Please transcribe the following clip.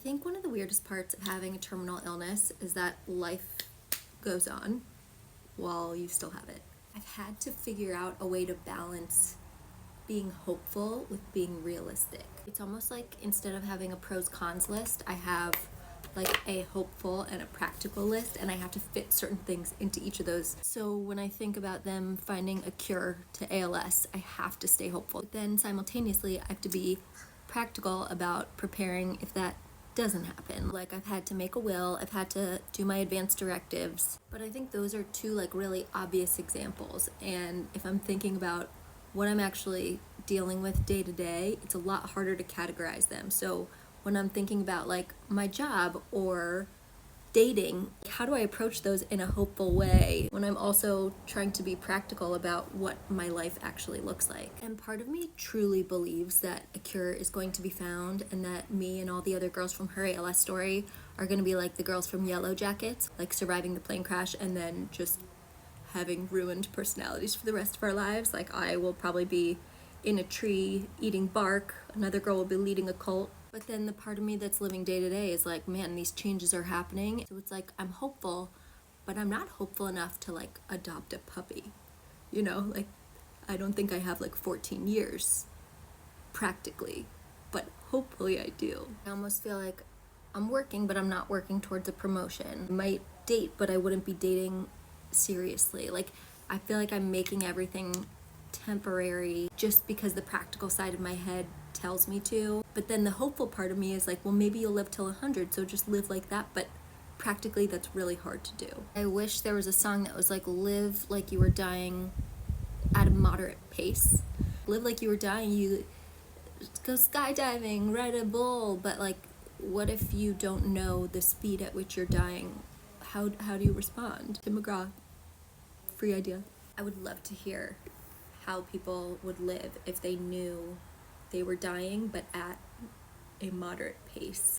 think one of the weirdest parts of having a terminal illness is that life goes on while you still have it. I've had to figure out a way to balance being hopeful with being realistic. It's almost like instead of having a pros cons list, I have like a hopeful and a practical list, and I have to fit certain things into each of those. So when I think about them finding a cure to ALS, I have to stay hopeful. But then simultaneously, I have to be practical about preparing if that doesn't happen. Like, I've had to make a will, I've had to do my advance directives, but I think those are two like really obvious examples. And if I'm thinking about what I'm actually dealing with day to day, it's a lot harder to categorize them. So when I'm thinking about like my job or dating, how do I approach those in a hopeful way when I'm also trying to be practical about what my life actually looks like? And part of me truly believes that a cure is going to be found, and that me and all the other girls from her ALS story are going to be like the girls from Yellow Jackets, like surviving the plane crash and then just having ruined personalities for the rest of our lives. Like, I will probably be in a tree eating bark, another girl will be leading a cult. But then the part of me that's living day to day is like, man, these changes are happening. So it's like, I'm hopeful, but I'm not hopeful enough to like adopt a puppy. You know, like, I don't think I have like 14 years practically, but hopefully I do. I almost feel like I'm working, but I'm not working towards a promotion. I might date, but I wouldn't be dating seriously. Like, I feel like I'm making everything temporary just because the practical side of my head tells me to. But then the hopeful part of me is like, well, maybe you'll live till 100, so just live like that. But practically, that's really hard to do. I wish there was a song that was like, live like you were dying at a moderate pace. Live like you were dying, you go skydiving, ride a bull. But like, what if you don't know the speed at which you're dying? How do you respond? Tim McGraw, free idea. I would love to hear how people would live if they knew they were dying, but at a moderate pace.